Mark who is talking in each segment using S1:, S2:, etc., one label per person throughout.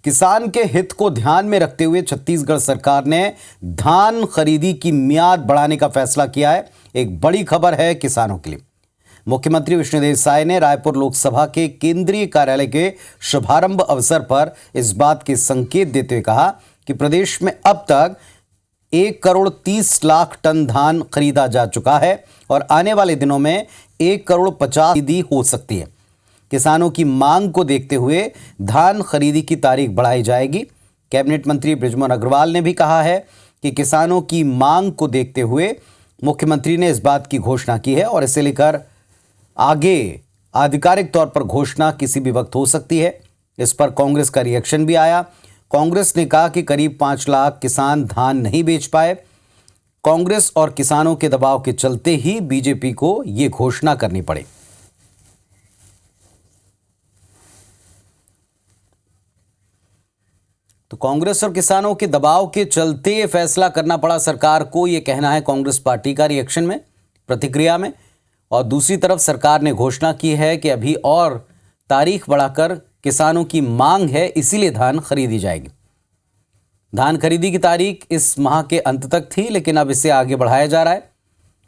S1: किसान के हित को ध्यान में रखते हुए छत्तीसगढ़ सरकार ने धान खरीदी की मियाद बढ़ाने का फैसला किया है। एक बड़ी खबर है किसानों के लिए। मुख्यमंत्री विष्णुदेव साय ने रायपुर लोकसभा के केंद्रीय कार्यालय के शुभारंभ अवसर पर इस बात के संकेत देते हुए कहा कि प्रदेश में अब तक 1,30,00,000 टन धान खरीदा जा चुका है और आने वाले दिनों में 1,50,00,000 खरीदी हो सकती है। किसानों की मांग को देखते हुए धान खरीदी की तारीख बढ़ाई जाएगी। कैबिनेट मंत्री बृजमोहन अग्रवाल ने भी कहा है कि किसानों की मांग को देखते हुए मुख्यमंत्री ने इस बात की घोषणा की है और इसे लेकर आगे आधिकारिक तौर पर घोषणा किसी भी वक्त हो सकती है। इस पर कांग्रेस का रिएक्शन भी आया। कांग्रेस ने कहा कि करीब 5 लाख किसान धान नहीं बेच पाए। कांग्रेस और किसानों के दबाव के चलते ही बीजेपी को यह घोषणा करनी पड़ी। तो कांग्रेस और किसानों के दबाव के चलते फैसला करना पड़ा सरकार को, यह कहना है कांग्रेस पार्टी का रिएक्शन में, प्रतिक्रिया में। और दूसरी तरफ सरकार ने घोषणा की है कि अभी और तारीख बढ़ाकर किसानों की मांग है, इसीलिए धान खरीदी जाएगी। धान खरीदी की तारीख इस माह के अंत तक थी, लेकिन अब इसे आगे बढ़ाया जा रहा है।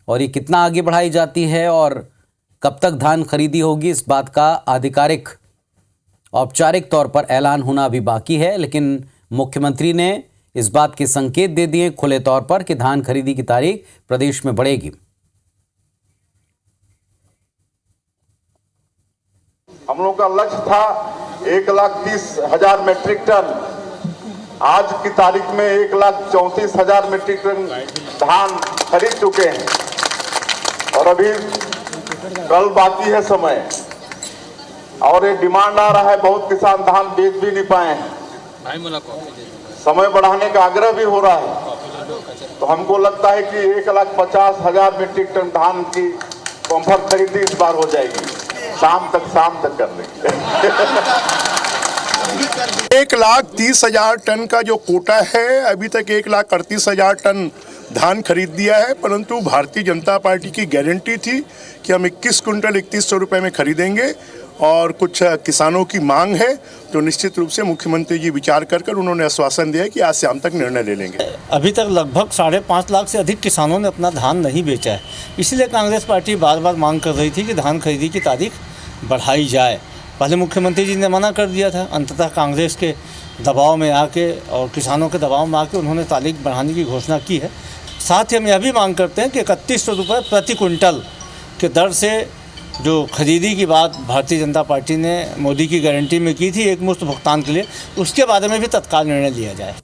S1: और ये कितना आगे बढ़ाई जाती है और कब तक धान खरीदी होगी, इस बात का आधिकारिक औपचारिक तौर पर ऐलान होना अभी बाकी है। लेकिन मुख्यमंत्री ने इस बात के संकेत दे दिए खुले तौर पर कि धान खरीदी की तारीख प्रदेश में बढ़ेगी।
S2: हम लोग का लक्ष्य था 1,30,000 मेट्रिक टन। आज की तारीख में 1,34,000 मेट्रिक टन धान खरीद चुके हैं और अभी कल बाकी है समय। और एक डिमांड आ रहा है, बहुत किसान धान बेच भी नहीं पाए हैं, समय बढ़ाने का आग्रह भी हो रहा है। तो हमको लगता है कि 1,50,000 मेट्रिक टन धान की पंफर खरीदी इस बार हो जाएगी। शाम तक कर लेंगे।
S3: 1,30,000 टन का जो कोटा है, अभी तक 1,38,000 टन धान खरीद दिया है। परंतु भारतीय जनता पार्टी की गारंटी थी कि हम 21 कुंटल 3,100 रुपए में खरीदेंगे और कुछ किसानों की मांग है, तो निश्चित रूप से मुख्यमंत्री जी विचार कर उन्होंने आश्वासन दिया कि आज शाम तक निर्णय ले लेंगे।
S4: अभी तक लगभग 5.5 लाख से अधिक किसानों ने अपना धान नहीं बेचा है। इसलिए कांग्रेस पार्टी बार बार मांग कर रही थी कि धान खरीदी की तारीख बढ़ाई जाए। पहले मुख्यमंत्री जी ने मना कर दिया था, अंततः कांग्रेस के दबाव में आके और किसानों के दबाव में आके उन्होंने तारीख बढ़ाने की घोषणा की है। साथ ही हम यह भी मांग करते हैं कि 3,100 रुपये प्रति कुंटल के दर से जो खरीदी की बात भारतीय जनता पार्टी ने मोदी की गारंटी में की थी एकमुश्त भुगतान के लिए, उसके बारे में भी तत्काल निर्णय लिया जाए।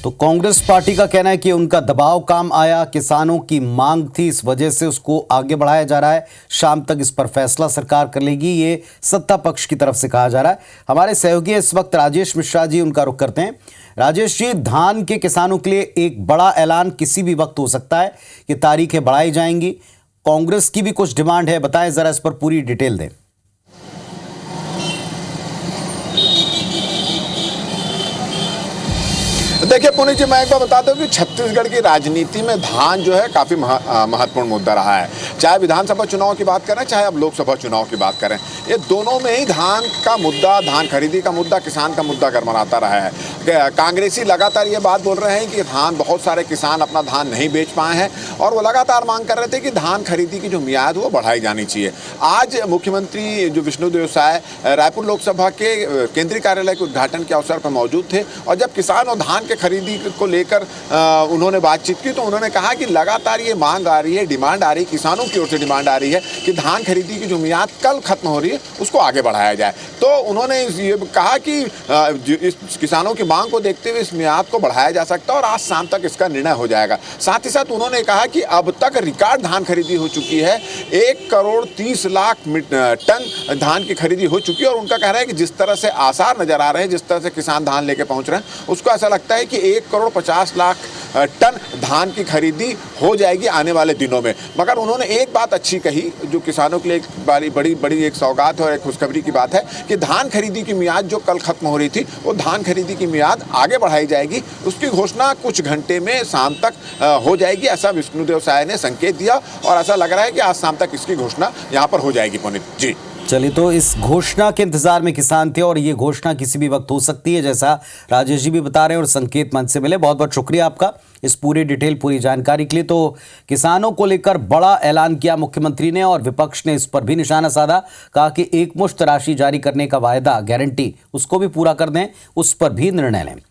S1: तो कांग्रेस पार्टी का कहना है कि उनका दबाव काम आया, किसानों की मांग थी, इस वजह से उसको आगे बढ़ाया जा रहा है। शाम तक इस पर फैसला सरकार कर लेगी, ये सत्ता पक्ष की तरफ से कहा जा रहा है। हमारे सहयोगी इस वक्त राजेश मिश्रा जी, उनका रुख करते हैं। राजेश जी, धान के किसानों के लिए एक बड़ा ऐलान किसी भी वक्त हो सकता है कि तारीखें बढ़ाई जाएंगी। कांग्रेस की भी कुछ डिमांड है, बताएं जरा, इस पर पूरी डिटेल दें।
S5: देखिए पुनीत जी, मैं एक बार बता दूं कि छत्तीसगढ़ की राजनीति में धान जो है काफ़ी महत्वपूर्ण मुद्दा रहा है। चाहे विधानसभा चुनाव की बात करें, चाहे अब लोकसभा चुनाव की बात करें, ये दोनों में ही धान का मुद्दा, धान खरीदी का मुद्दा, किसान का मुद्दा गरमाता रहा है। कांग्रेसी लगातार ये बात बोल रहे हैं कि धान, बहुत सारे किसान अपना धान नहीं बेच पाए हैं और वो लगातार मांग कर रहे थे कि धान खरीदी की जो मियाद वो बढ़ाई जानी चाहिए। आज मुख्यमंत्री जो विष्णुदेव साय रायपुर लोकसभा के केंद्रीय कार्यालय के उद्घाटन के अवसर पर मौजूद थे और जब किसान और धान के खरीदी को लेकर उन्होंने बातचीत की, तो उन्होंने कहा कि लगातार ये मांग आ रही है, डिमांड आ रही है, किसानों की ओर से डिमांड आ रही है कि धान खरीदी की जो मियाद कल खत्म हो रही है उसको आगे बढ़ाया जाए। तो उन्होंने ये कहा कि इस किसानों की मांग को देखते हुए इस मियाद को बढ़ाया जा सकता है और आज शाम तक इसका निर्णय हो जाएगा। साथ ही साथ उन्होंने कहा कि अब तक रिकॉर्ड धान खरीदी हो चुकी है, 1,30,00,000 टन धान की खरीदी हो चुकी है और उनका कहना है कि जिस तरह से आसार नजर आ रहे हैं, जिस तरह से किसान धान लेके पहुंच रहे हैं, उसको ऐसा लगता है कि 1,50,00,000 टन धान की खरीदी हो जाएगी आने वाले दिनों में। मगर उन्होंने एक बात अच्छी कही, जो किसानों के लिए एक बड़ी एक सौगात है और एक खुशखबरी की बात है कि धान खरीदी की मियाद जो कल खत्म हो रही थी, वो धान खरीदी की मियाद आगे बढ़ाई जाएगी। उसकी घोषणा कुछ घंटे में शाम तक हो जाएगी, ऐसा विष्णुदेव साय ने संकेत दिया और ऐसा लग रहा है कि आज शाम तक इसकी घोषणा यहाँ पर हो जाएगी। पुनीत जी।
S1: चलिए, तो इस घोषणा के इंतजार में किसान थे और ये घोषणा किसी भी वक्त हो सकती है, जैसा राजेश जी भी बता रहे हैं और संकेत मंच से मिले। बहुत बहुत शुक्रिया आपका इस पूरी डिटेल, पूरी जानकारी के लिए। तो किसानों को लेकर बड़ा ऐलान किया मुख्यमंत्री ने और विपक्ष ने इस पर भी निशाना साधा। कहा कि एकमुश्त राशि जारी करने का वायदा, गारंटी, उसको भी पूरा कर दें, उस पर भी निर्णय लें।